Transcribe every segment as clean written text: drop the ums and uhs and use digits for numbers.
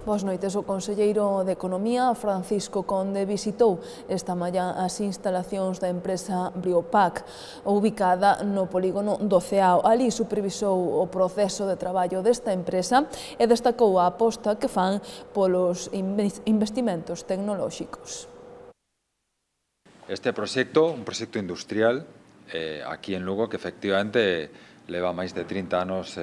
Boas noites. O conselleiro de Economía, Francisco Conde, visitou esta mañá as instalacións da empresa Briopac, ubicada no polígono do Ceao. Ali supervisou o proceso de traballo desta empresa e destacou a aposta que fan polos investimentos tecnolóxicos. Este proxecto, un proxecto industrial aquí en Lugo que efectivamente leva máis de 30 anos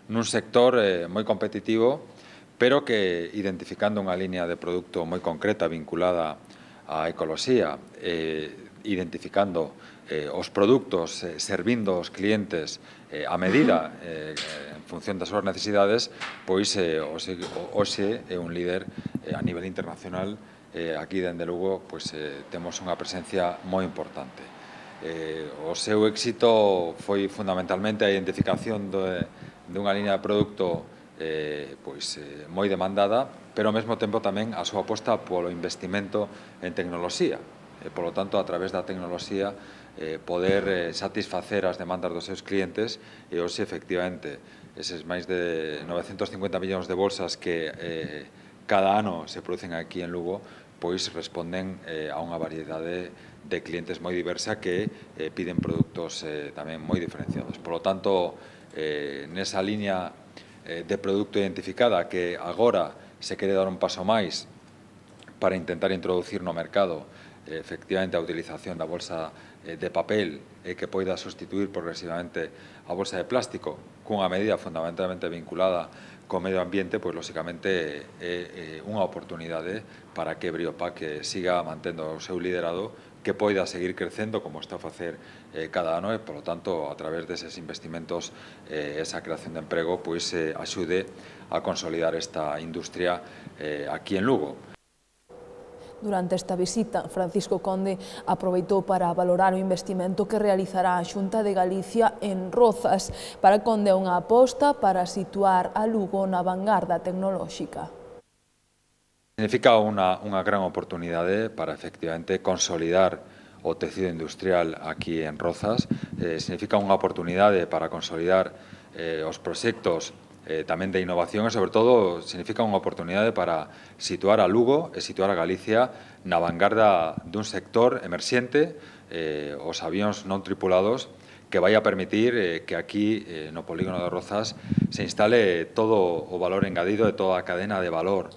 nun sector moi competitivo, pero que identificando unha línea de produto moi concreta vinculada á ecoloxía, identificando os produtos, servindo aos clientes a medida en función das súas necesidades, pois hoxe é un líder a nivel internacional. Aquí dende Lugo pois, temos unha presencia moi importante. O seu éxito foi fundamentalmente a identificación dunha línea de produto moi demandada, pero ao mesmo tempo tamén a súa aposta polo investimento en tecnoloxía. Por lo tanto, a través da tecnoloxía, poder satisfacer as demandas dos seus clientes e hoxe, efectivamente, eses máis de 950 millóns de bolsas que cada ano se producen aquí en Lugo, pois responden a unha variedade de clientes moi diversa que piden produtos tamén moi diferenciados. Por lo tanto, nesa liña de produto identificada que agora se quere dar un paso máis para intentar introducir no mercado efectivamente a utilización da bolsa de papel que poida sustituir progresivamente a bolsa de plástico cunha medida fundamentalmente vinculada co medio ambiente, pois lóxicamente é unha oportunidade para que Briopac siga mantendo o seu liderado, que poida seguir crecendo como está a facer cada ano e, polo tanto, a través deses investimentos, esa creación de emprego, pois axude a consolidar esta industria aquí en Lugo. Durante esta visita, Francisco Conde aproveitou para valorar o investimento que realizará a Xunta de Galicia en Rozas. Para Conde é unha aposta para situar a Lugo na vanguarda tecnolóxica. Significa unha gran oportunidade para efectivamente consolidar o tecido industrial aquí en Rozas. Significa unha oportunidade para consolidar os proxectos tamén de innovación e, sobre todo, significa unha oportunidade para situar a Lugo e situar a Galicia na vanguarda dun sector emerxente, os avións non tripulados, que vai a permitir que aquí, no polígono de Rozas, se instale todo o valor engadido de toda a cadena de valor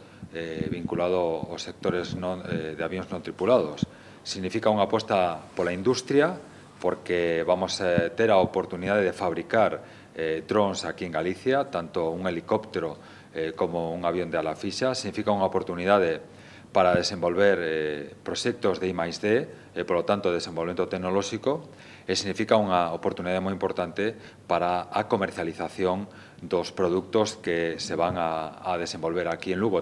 vinculado aos sectores de avións non tripulados. Significa unha aposta pola industria, porque vamos a ter a oportunidade de fabricar drones aquí en Galicia, tanto un helicóptero como un avión de ala fixa. Significa unha oportunidade para desenvolver proxectos de I+D, por lo tanto, desenvolvemento tecnolóxico, e significa unha oportunidade moi importante para a comercialización dos produtos que se van a desenvolver aquí en Lugo.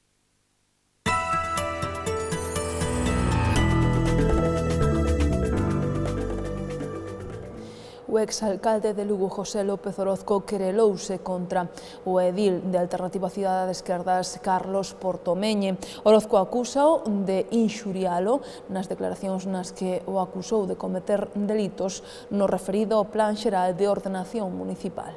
O exalcalde de Lugo, José López Orozco, querelouse contra o edil de Alternativa Cidade de Esquerdas, Carlos Portomeñe. Orozco acúsao de inxurialo nas declaracións nas que o acusou de cometer delitos no referido ao Plan Xeral de Ordenación Municipal.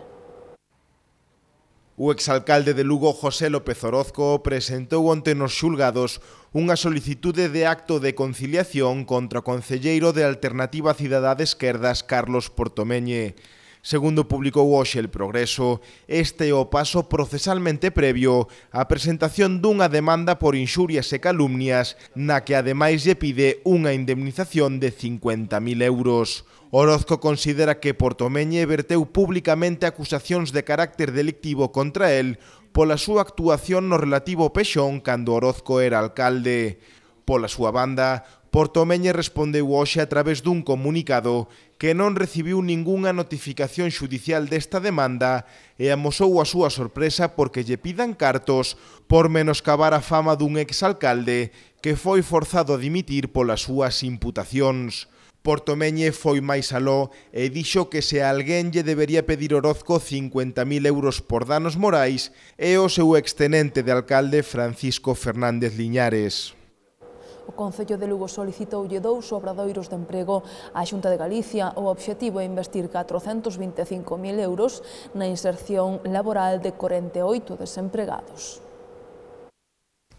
O exalcalde de Lugo, José López Orozco, presentou onte nos xulgados unha solicitude de acto de conciliación contra o concelleiro de Alternativa Cidadá de Esquerdas, Carlos Portomeñe. Segundo publicou hoxe El Progreso, este é o paso procesalmente previo á presentación dunha demanda por inxurias e calumnias na que ademais lle pide unha indemnización de 50.000 euros. Orozco considera que Portomeñe verteu públicamente acusacións de carácter delictivo contra el pola súa actuación no relativo ao Pexón cando Orozco era alcalde. Pola súa banda, Portomeñe respondeu hoxe a través dun comunicado que non recibiu ningunha notificación xudicial desta demanda e amosou a súa sorpresa porque lle pidan cartos por menoscabar a fama dun exalcalde que foi forzado a dimitir polas súas imputacións. Portomeñe foi máis aló e dixo que se alguén lle debería pedir Orozco 50.000 euros por danos morais é o seu extenente de alcalde Francisco Fernández Liñares. O Concello de Lugo solicitoulle 2 obradoiros de emprego á Xunta de Galicia. O obxectivo é investir 425.000 euros na inserción laboral de 48 desempregados.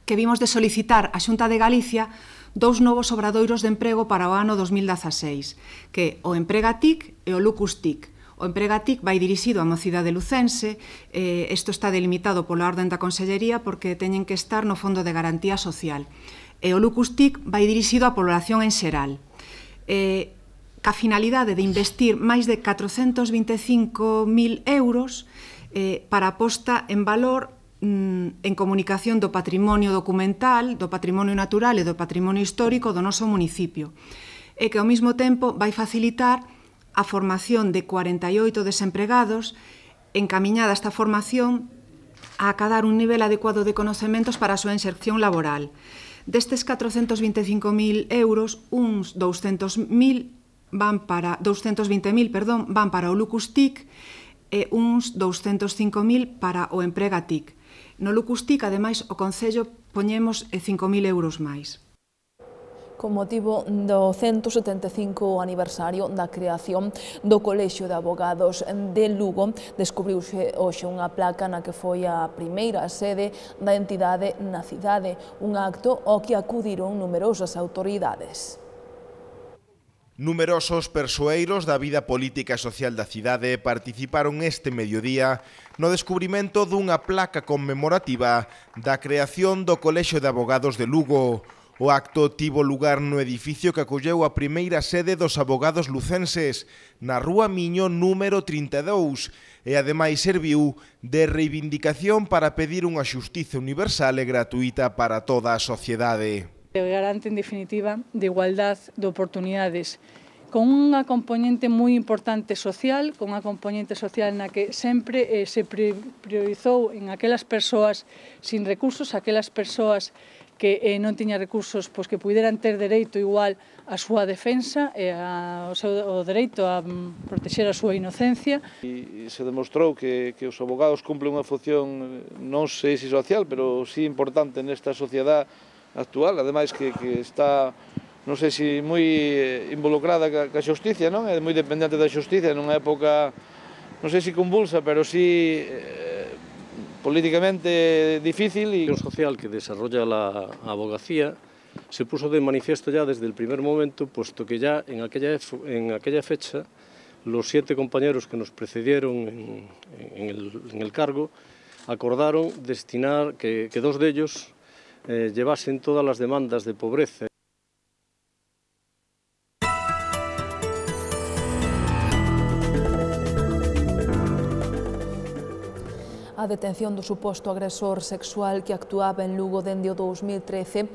que vimos de solicitar a Xunta de Galicia 2 novos obradoiros de emprego para o ano 2016, que o Empregatic e o Lucustic. O Empregatic vai dirixido á mocidade lucense, isto está delimitado pola orden da Consellería porque teñen que estar no Fondo de Garantía Social. E o Lucustic vai dirixido á población en xeral. Ca finalidade de investir máis de 425.000 euros para a posta en valor en comunicación do patrimonio documental, do patrimonio natural e do patrimonio histórico do noso municipio, e que ao mesmo tempo vai facilitar a formación de 48 desempregados, encamiñada esta formación a acadar un nivel adecuado de conocementos para a súa inserción laboral. Destes 425.000 euros, uns 220.000 van para o Lucustic e uns 205.000 para o Empregatic. No Lucustic, ademais, o Concello poñemos 5.000 euros máis. Con motivo do 175 aniversario da creación do Colexio de Abogados de Lugo, descubriuse hoxe unha placa na que foi a primeira sede da entidade na cidade, un acto ao que acudiron numerosas autoridades. Numerosos persoeiros da vida política e social da cidade participaron este mediodía no descubrimento dunha placa conmemorativa da creación do Colexio de Abogados de Lugo. O acto tivo lugar no edificio que acolleu a primeira sede dos abogados lucenses, na Rúa Miño número 32, e ademais serviu de reivindicación para pedir unha xustiza universal e gratuita para toda a sociedade. Garante, en definitiva, de igualdad de oportunidades, con unha componente moi importante social, con unha componente social na que sempre se priorizou en aquelas persoas sin recursos, aquelas persoas que non tiñan recursos, pois que puderan ter dereito igual á súa defensa e ao dereito a protexer a súa inocencia. E se demostrou que os abogados cumplen unha función non sei se social, pero sí importante nesta sociedade actual, ademais que está, non sei se moi involucrada ca xusticia, non? É moi dependente da xusticia nunha época, non sei se convulsa, pero sí políticamente difícil. La función social que desarrolla la abogacía se puso de manifiesto ya desde el primer momento, puesto que ya en aquella fecha los 7 compañeros que nos precedieron en el cargo acordaron destinar que 2 de ellos llevasen todas las demandas de pobreza. A detención do suposto agresor sexual que actuaba en Lugo dende o 2013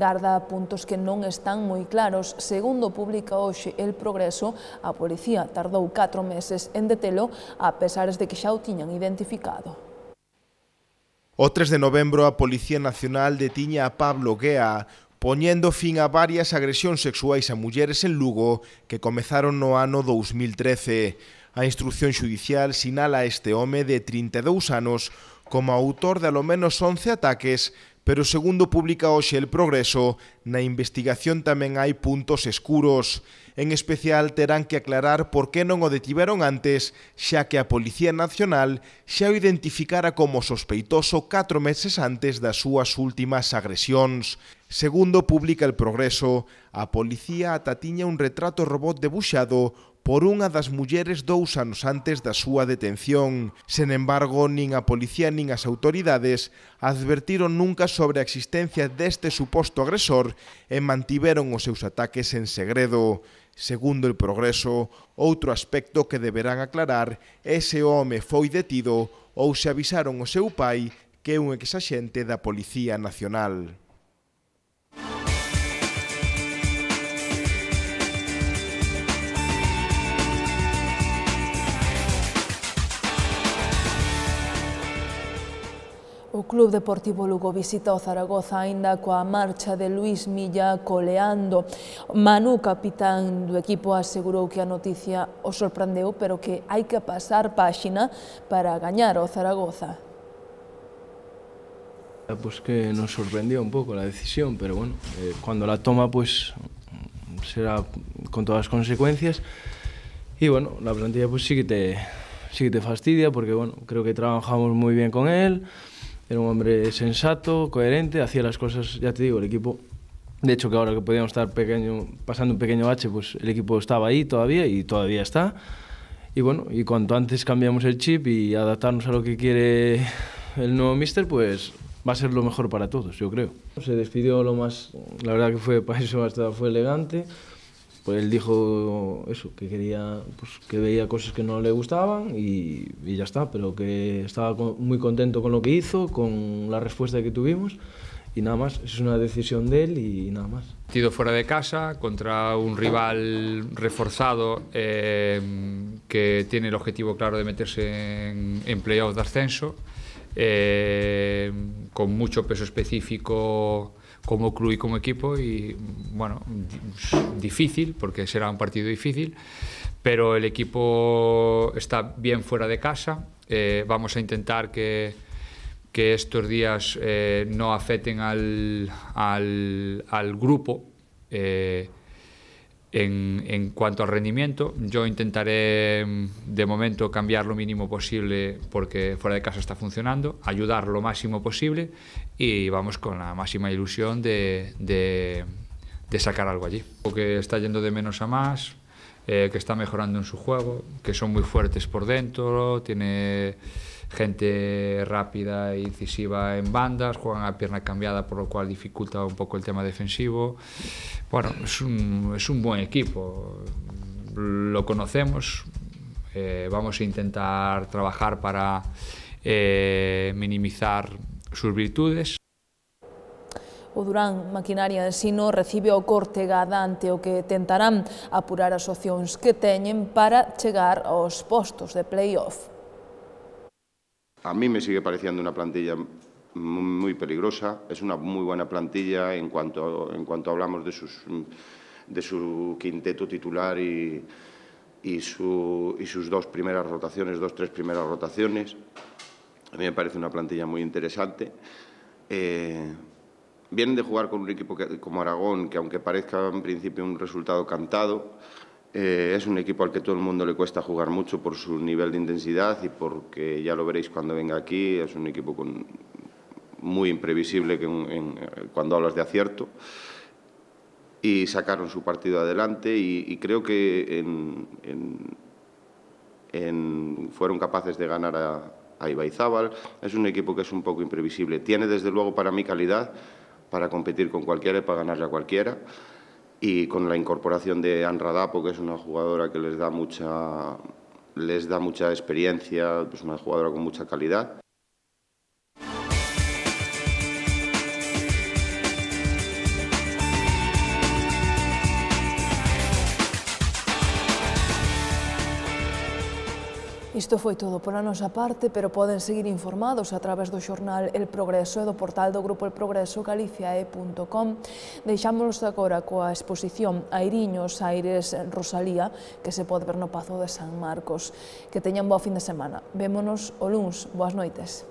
garda puntos que non están moi claros. Segundo publica hoxe El Progreso, a policía tardou 4 meses en detelo, a pesar de que xa o tiñan identificado. O 3 de novembro a Policía Nacional detiña a Pablo Guea, poñendo fin a varias agresións sexuais a mulleres en Lugo que comezaron no ano 2013. A instrucción xudicial sinala a este home de 32 anos como autor de alo menos 11 ataques, pero segundo publica hoxe El Progreso, na investigación tamén hai puntos escuros. En especial terán que aclarar por que non o detiveron antes, xa que a Policía Nacional xa o identificara como sospeitoso 4 meses antes das súas últimas agresións. Segundo publica El Progreso, a policía ata tiña un retrato robot debuxado por unha das mulleres 2 anos antes da súa detención. Sen embargo, nin a policía nin as autoridades advertiron nunca sobre a existencia deste suposto agresor e mantiveron os seus ataques en segredo. Segundo El Progreso, outro aspecto que deberán aclarar é se o home foi detido ou se avisaron o seu pai, que é un exaxente da Policía Nacional. O Club Deportivo Lugo visita o Zaragoza aínda coa marcha de Luís Milla coleando. Manu, capitán do equipo, asegurou que a noticia o sorprendeu, pero que hai que pasar páxina para gañar o Zaragoza. Pues que nos sorprendió un poco la decisión, pero bueno, cuando la toma pues será con todas las consecuencias. Y bueno, la plantilla pues sí que te fastidia porque bueno, creo que trabajamos muy bien con él. Era un hombre sensato, coherente, hacía las cosas, ya te digo, el equipo... De hecho, que ahora que podíamos estar pasando un pequeño bache, pues el equipo estaba ahí todavía y todavía está. Y bueno, y cuanto antes cambiamos el chip y adaptarnos a lo que quiere el nuevo míster, pues va a ser lo mejor para todos, yo creo. Se despidió lo más, la verdad que fue para eso hasta fue elegante. Pues él dijo eso, que quería, pues que veía cosas que no le gustaban y ya está, pero que estaba muy contento con lo que hizo, con la respuesta que tuvimos. Y nada más, es una decisión de él y nada más. Partido fuera de casa contra un rival reforzado que tiene el objetivo claro de meterse en playoff de ascenso, con mucho peso específico como club y como equipo y bueno, difícil porque será un partido difícil, pero el equipo está bien fuera de casa, vamos a intentar que estos días no afecten al grupo en cuanto al rendimiento. Yo intentaré de momento cambiar lo mínimo posible porque fuera de casa está funcionando, ayudar lo máximo posible y vamos con la máxima ilusión de sacar algo allí. Que está yendo de menos a más, que está mejorando en su juego, que son muy fuertes por dentro, tiene gente rápida e incisiva en bandas, juegan a pierna cambiada, por lo cual dificulta un poco el tema defensivo. Bueno, es un buen equipo, lo conocemos, vamos a intentar trabajar para minimizar sus virtudes. O Durán Maquinaria de Ensino recibe o Cortegada ante o que tentarán apurar as opcións que teñen para chegar aos postos de playoff. A mí me sigue pareciendo una plantilla muy peligrosa, es una muy buena plantilla en cuanto hablamos de su quinteto titular y sus dos tres primeras rotaciones. A mí me parece una plantilla muy interesante. Vienen de jugar con un equipo como Aragón, que aunque parezca en principio un resultado cantado, es un equipo al que todo el mundo le cuesta jugar mucho por su nivel de intensidad y porque, ya lo veréis cuando venga aquí, es un equipo muy imprevisible cuando hablas de acierto. Y sacaron su partido adelante y creo que fueron capaces de ganar a Ibaizábal. Es un equipo que es un poco imprevisible. Tiene desde luego para mí calidad para competir con cualquiera y para ganarle a cualquiera. Y con la incorporación de Anra Dapo, que es una jugadora que les da mucha experiencia, es una jugadora con mucha calidad. Isto foi todo pola nosa parte, pero poden seguir informados a través do xornal El Progreso e do portal do Grupo El Progreso galiciae.com. Deixámonos agora coa exposición Airiños, Aires, Rosalía, que se pode ver no Pazo de San Marcos. Que teñan boa fin de semana. Vémonos o luns. Boas noites.